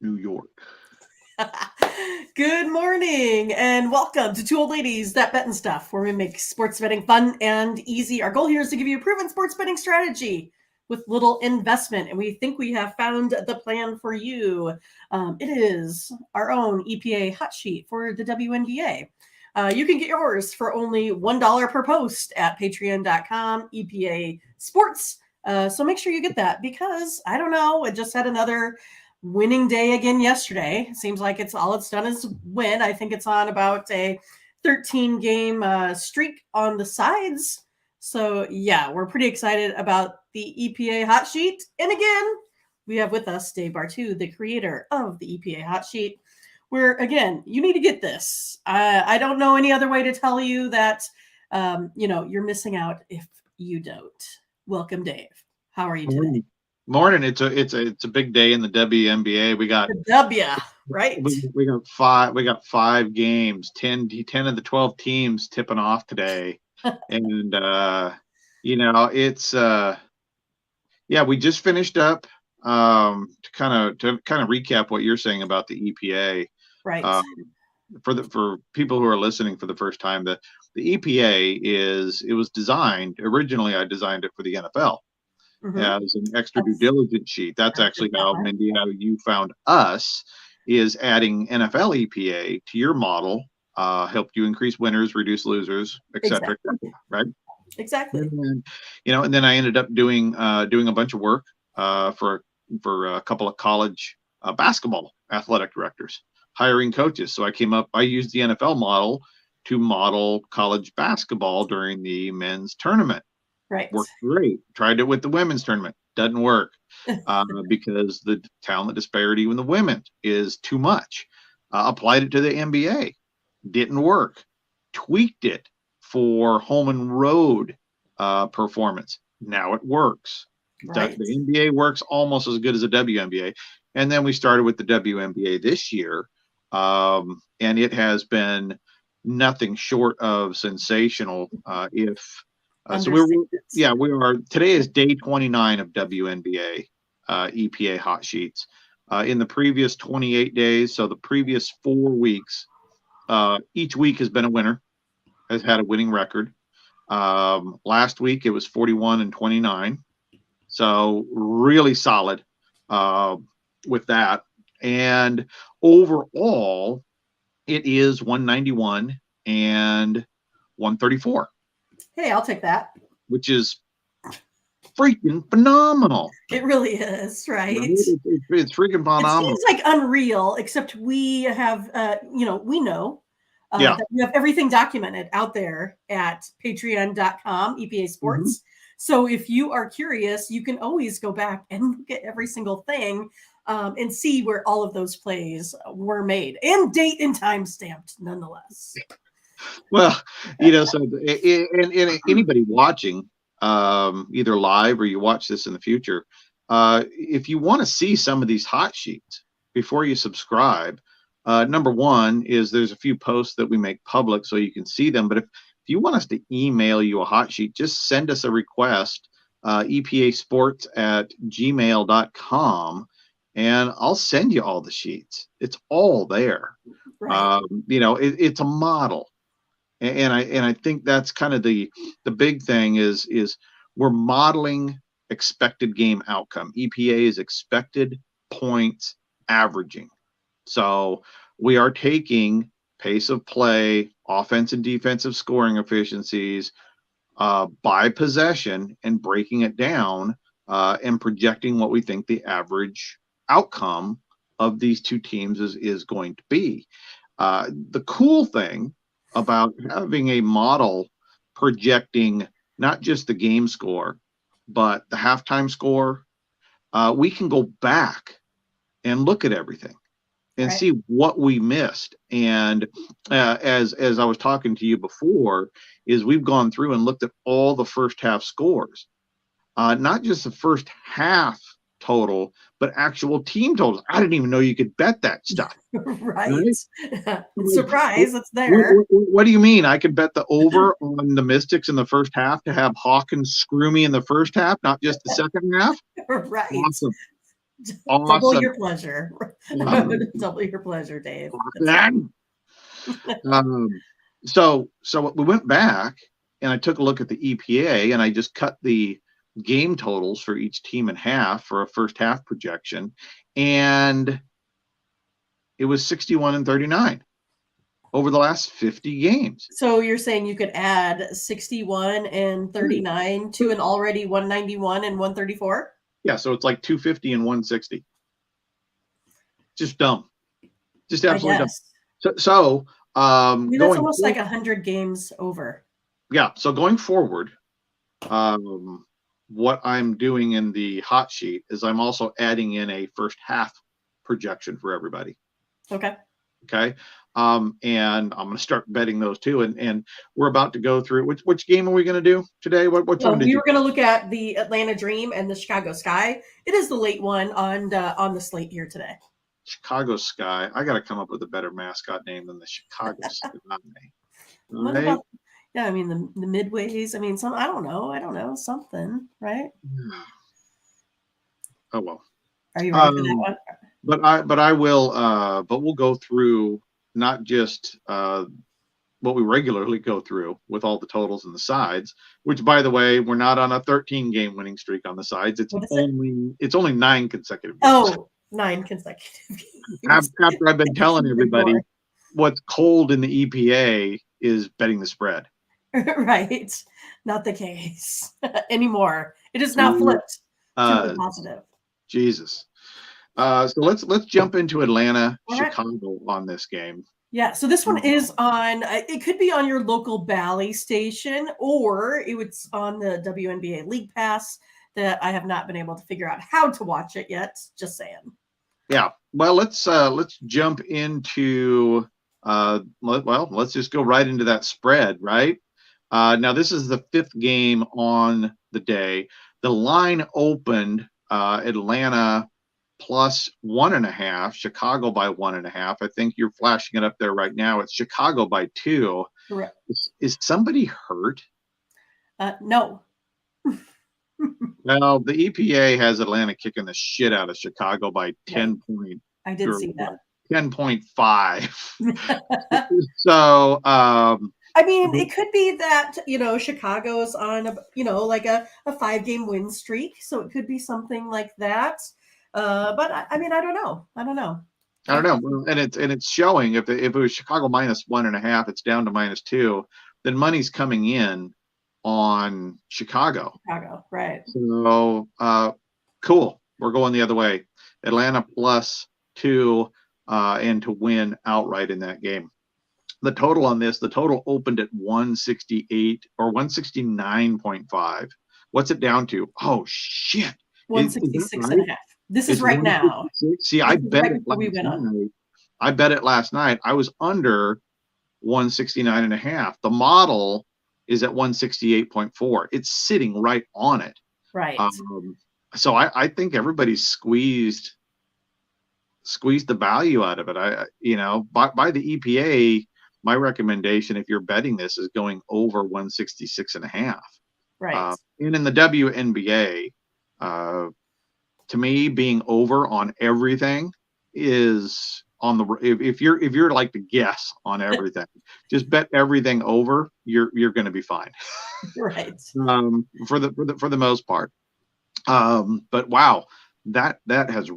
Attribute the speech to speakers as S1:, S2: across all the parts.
S1: New York.
S2: Good morning and welcome to Two Old Ladies That Bet and Stuff, where we make sports betting fun and easy. Our goal here is to give you a proven sports betting strategy with little investment, and we think we have found the plan for you. It is our own EPA Hot Sheet for the WNBA. You can get yours for only $1 per post at patreon.com, EPA Sports. So make sure you get that because, I don't know, it just had another winning day again yesterday. Seems like all it's done is win. I think it's on about a 13 game streak on the sides. So yeah, we're pretty excited about the EPA Hot Sheet. And again, we have with us Dave Bartoo, the creator of the EPA Hot Sheet, where again, you need to get this. I don't know any other way to tell you that you're missing out if you don't. Welcome, Dave. How are you today?
S1: Morning. It's a big day in the WNBA. We got
S2: the W, right?
S1: We got five games. 10 of the 12 teams tipping off today, and it's we just finished up. To kind of recap what you're saying about the EPA,
S2: right?
S1: For people who are listening for the first time, the EPA was designed originally. I designed it for the NFL. As an extra due diligence sheet. That's actually how, Mindy, how you found us, is adding NFL EPA to your model, helped you increase winners, reduce losers, etc.
S2: Exactly.
S1: Right?
S2: Exactly.
S1: And then I ended up doing a bunch of work for a couple of college basketball athletic directors, hiring coaches. So I used the NFL model to model college basketball during the men's tournament.
S2: Right.
S1: Worked great. Tried it with the women's tournament. Doesn't work because the talent disparity in the women is too much. Applied it to the NBA. Didn't work. Tweaked it for home and road performance. Now it works.
S2: Right.
S1: The NBA works almost as good as the WNBA. And then we started with the WNBA this year. And it has been nothing short of sensational. We are. Today is day 29 of WNBA EPA Hot Sheets. In the previous 28 days, so the previous 4 weeks, each week has been a winner, has had a winning record. Last week it was 41-29, so really solid with that. And overall, it is 191 and 134.
S2: Hey, I'll take that.
S1: Which is freaking phenomenal.
S2: It really is, right?
S1: It's freaking phenomenal.
S2: It seems like unreal, except we have, we know that we have everything documented out there at patreon.com, EPA Sports. Mm-hmm. So if you are curious, you can always go back and look at every single thing and see where all of those plays were made, and date and time stamped nonetheless.
S1: Well, so and anybody watching, either live or you watch this in the future, if you want to see some of these hot sheets before you subscribe, number one is there's a few posts that we make public so you can see them. But if you want us to email you a hot sheet, just send us a request, epasports@gmail.com, and I'll send you all the sheets. It's all there. Right. It's a model. And I think that's kind of the big thing is we're modeling expected game outcome. EPA is expected points averaging. So we are taking pace of play, offense and defensive scoring efficiencies by possession and breaking it down and projecting what we think the average outcome of these two teams is going to be. The cool thing about having a model projecting not just the game score, but the halftime score, we can go back and look at everything and see what we missed. And as I was talking to you before, is we've gone through and looked at all the first half scores, not just the first half total, but actual team totals. I didn't even know you could bet that stuff.
S2: Right? Surprise, it's there.
S1: What do you mean? I could bet the over on the Mystics in the first half to have Hawkins screw me in the first half, not just the second half?
S2: Right.
S1: Awesome.
S2: Double
S1: Awesome.
S2: your pleasure. Double your pleasure, Dave.
S1: So we went back and I took a look at the EPA and I just cut the game totals for each team in half for a first half projection, and it was 61-39 over the last 50 games.
S2: So you're saying you could add 61 and 39 to an already 191 and 134?
S1: Yeah, so it's like 250 and 160. Just dumb. Just absolutely dumb. So
S2: I mean, that's almost like 100 games over.
S1: Yeah, so going forward, what I'm doing in the hot sheet is I'm also adding in a first half projection for everybody.
S2: Okay.
S1: And I'm going to start betting those too. And we're about to go through which game are we going to do today? Which one?
S2: We were going to look at the Atlanta Dream and the Chicago Sky. It is the late one on the slate here today.
S1: Chicago Sky. I got to come up with a better mascot name than the Chicago Sky.
S2: What about? Yeah, I mean the midways. I mean, I don't know, something, right?
S1: Oh well.
S2: Are you ready for that one?
S1: But we'll go through not just what we regularly go through with all the totals and the sides, which, by the way, we're not on a 13 game winning streak on the sides. It's only 9 consecutive games.
S2: Oh, 9 consecutive games.
S1: After I've been telling everybody what's cold in the EPA is betting the spread.
S2: Right. Not the case anymore. It is now flipped to the positive.
S1: Jesus. So let's jump into Atlanta, Chicago on this game.
S2: Yeah, so this one is on, it could be on your local Bally station, or it's on the WNBA League Pass that I have not been able to figure out how to watch it yet. Just saying.
S1: Yeah, well, let's jump into, let's just go right into that spread, right? Now, this is the 5th game on the day. The line opened Atlanta plus 1.5, Chicago by 1.5. I think you're flashing it up there right now. It's Chicago by 2.
S2: Correct.
S1: Is somebody hurt?
S2: No.
S1: Well, the EPA has Atlanta kicking the shit out of Chicago by 10 points.
S2: I did see that.
S1: 10.5. So,
S2: I mean, it could be that, Chicago's on like a 5-game win streak. So it could be something like that. But I mean, I don't know.
S1: And it's showing if it was Chicago minus 1.5, it's down to -2. Then money's coming in on Chicago.
S2: Right.
S1: So cool. We're going the other way. Atlanta plus 2 and to win outright in that game. The total on this, the total opened at 168 or 169.5. What's it down to? Oh shit.
S2: 166.5. This is right now.
S1: See, I bet it last night. I bet it last night. I was under 169.5. The model is at 168.4. It's sitting right on it.
S2: Right.
S1: So I think everybody's squeezed the value out of it. By the EPA, my recommendation, if you're betting this, is going over 166.5.
S2: Right.
S1: And in the WNBA, to me, being over on everything is on the. If you're like to guess on everything, just bet everything over. You're going to be fine.
S2: Right.
S1: For the most part. But wow, that is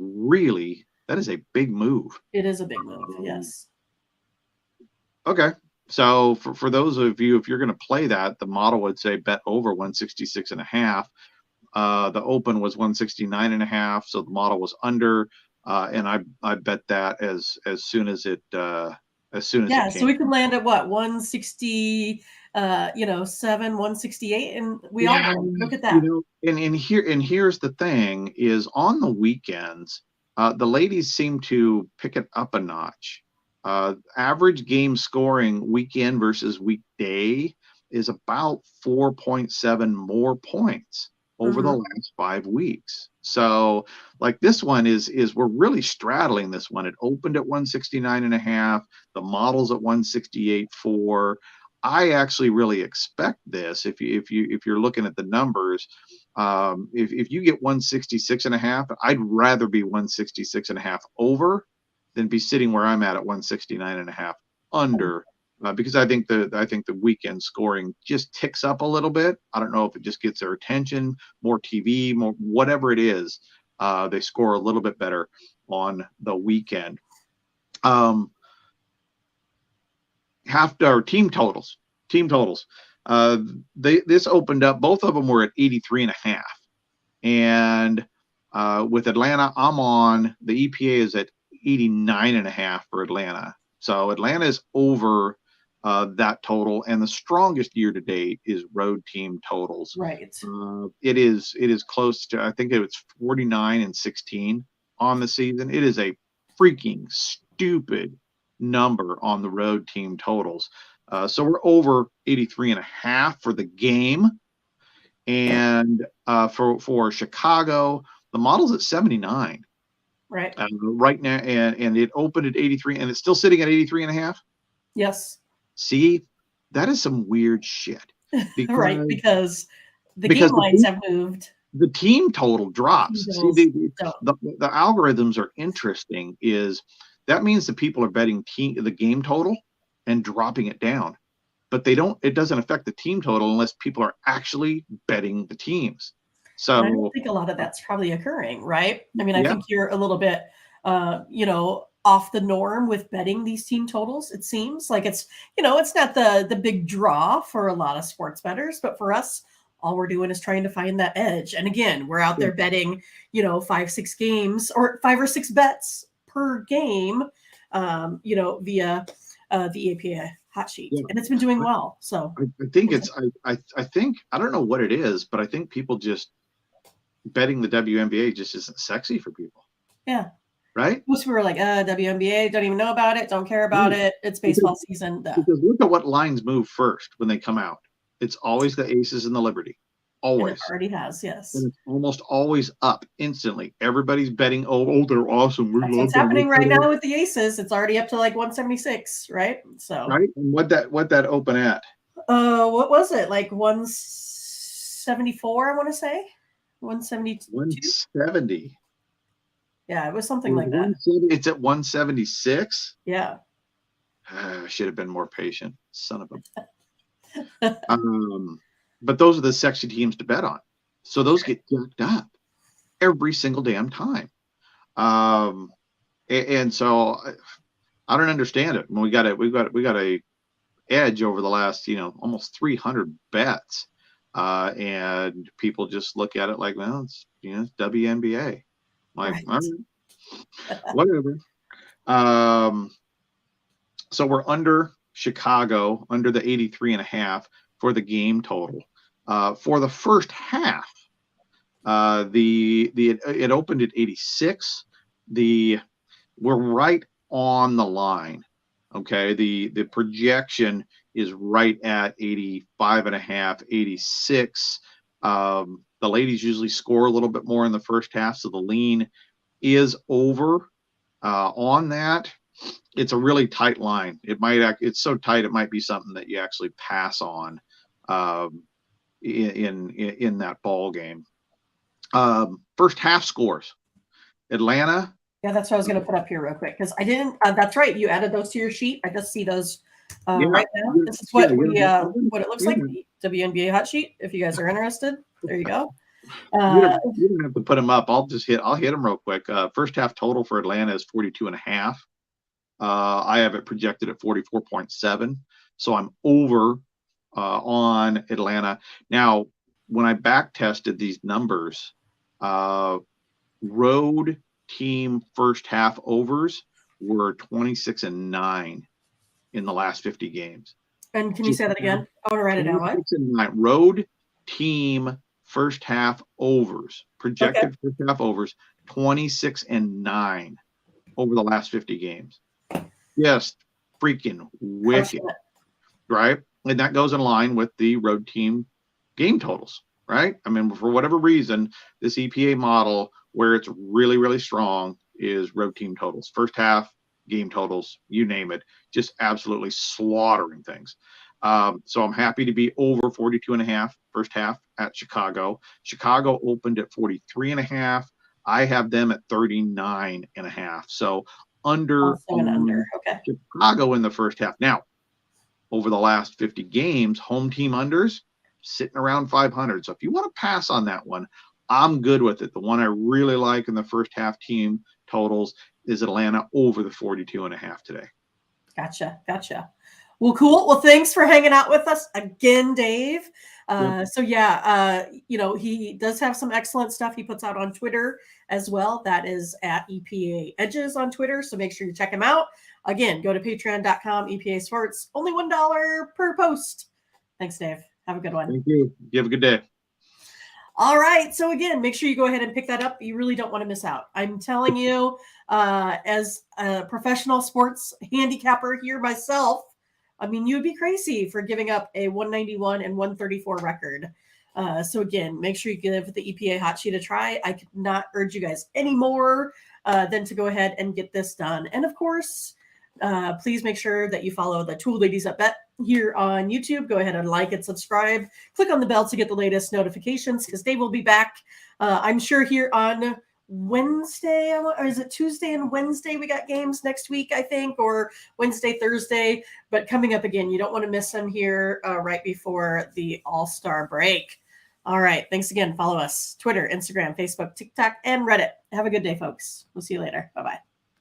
S1: a big move.
S2: It is a big move. Yes.
S1: Okay. So for those of you, if you're going to play that, the model would say bet over 166.5. The open was 169.5, so the model was under, and I bet that as soon as it it came.
S2: So we could land at what 160, 7, 168, and we all look at that.
S1: And here's the thing: is on the weekends, the ladies seem to pick it up a notch. Average game scoring weekend versus weekday is about 4.7 more points over the last 5 weeks. So like this one is we're really straddling this one. It opened at 169.5. The model's at 168.4. I actually really expect this. If you're looking at the numbers, if you get 166.5, I'd rather be 166.5 over than be sitting where I'm at 169.5 under, because I think the weekend scoring just ticks up a little bit. I don't know if it just gets their attention, more TV, more whatever it is. They score a little bit better on the weekend. Team totals. This opened up. Both of them were at 83.5, and with Atlanta, I'm on. The EPA is at 89.5 for Atlanta. So Atlanta is over that total, and the strongest year to date is road team totals.
S2: Right.
S1: It is close to, I think it was 49-16 on the season. It is a freaking stupid number on the road team totals. So we're over 83.5 for the game. And for Chicago, the model's at 79.
S2: Right.
S1: Right now, and it opened at 83, and it's still sitting at 83.5.
S2: Yes.
S1: See, that is some weird shit.
S2: Because, right, because the game lines have moved.
S1: The team total drops. See, the algorithms are interesting. That means that people are betting the game total and dropping it down, but it doesn't affect the team total unless people are actually betting the teams. So
S2: and I don't think a lot of that's probably occurring, right? I mean, I think you're a little bit, off the norm with betting these team totals. It seems like it's not the big draw for a lot of sports bettors, but for us, all we're doing is trying to find that edge. And again, we're out there betting, 5-6 games or 5 or 6 bets per game, via the EPA Hot Sheet, and it's been doing well. So
S1: I think I think I don't know what it is, but I think people just betting the WNBA just isn't sexy for people.
S2: Yeah.
S1: Right?
S2: Most people are like, WNBA, don't even know about it, don't care about it. It's baseball season.
S1: Because look at what lines move first when they come out. It's always the Aces and the Liberty. Always.
S2: And it already has, yes.
S1: And it's almost always up instantly. Everybody's betting, oh, they're awesome.
S2: That's what's happening right now with the Aces. It's already up to like 176, right? So
S1: right. And what that open at?
S2: What was it? Like 174, I want to say. 172.
S1: 170.
S2: Yeah, it was something like that.
S1: It's at 176.
S2: Yeah.
S1: I should have been more patient. Son of a. But those are the sexy teams to bet on. So those get jacked up every single damn time. And so I don't understand it. We got a edge over the last, almost 300 bets. And people just look at it like, well, it's WNBA. Like, right. Whatever. So we're under Chicago, under the 83.5 for the game total. For the first half, it opened at 86. We're right on the line. Okay, the projection is right at 85.5, 86. The ladies usually score a little bit more in the first half, so the lean is over on that. It's a really tight line. It's so tight it might be something that you actually pass on in that ball game. First half scores. Atlanta.
S2: Yeah, that's what I was going to put up here real quick because I didn't. That's right. You added those to your sheet. I just see those right now. This is what it looks like. The WNBA Hot Sheet. If you guys are interested, there you go.
S1: You don't have to put them up. I'll hit them real quick. First half total for Atlanta is 42.5. I have it projected at 44.7. So I'm over on Atlanta. Now, when I back tested these numbers, road team first half overs were 26-9 in the last 50 games.
S2: And can you say that again? I want to write it down.
S1: Road team first half overs, projected first half overs, 26-9 over the last 50 games. Yes, freaking wicked, right? And that goes in line with the road team game totals, right? I mean, for whatever reason, this EPA model, where it's really, really strong, is road team totals. First half game totals, you name it, just absolutely slaughtering things. So I'm happy to be over 42.5 first half at Chicago. Chicago opened at 43.5. I have them at 39.5. So under
S2: Also an under. Okay.
S1: Chicago in the first half. Now, over the last 50 games, home team unders sitting around 500. So if you want to pass on that one, I'm good with it. The one I really like in the first half team totals is Atlanta over the 42.5 today.
S2: Gotcha. Well, cool. Well, thanks for hanging out with us again, Dave. So yeah, he does have some excellent stuff he puts out on Twitter as well. That is at EPA Edges on Twitter. So make sure you check him out. Again, go to patreon.com, EPA Sports, only $1 per post. Thanks, Dave. Have a good one.
S1: Thank you. You have a good day.
S2: All right. So again, make sure you go ahead and pick that up. You really don't want to miss out. I'm telling you, as a professional sports handicapper here myself, I mean, you'd be crazy for giving up a 191 and 134 record. So again, make sure you give the EPA Hot Sheet a try. I could not urge you guys any more than to go ahead and get this done. And of course, please make sure that you follow the Two Ladies That Bet here on YouTube. Go ahead and like and subscribe. Click on the bell to get the latest notifications because Dave will be back. I'm sure here on Wednesday, or is it Tuesday and Wednesday? We got games next week, I think, or Wednesday, Thursday. But coming up again, you don't want to miss them here right before the All-Star break. All right. Thanks again. Follow us. Twitter, Instagram, Facebook, TikTok, and Reddit. Have a good day, folks. We'll see you later. Bye-bye.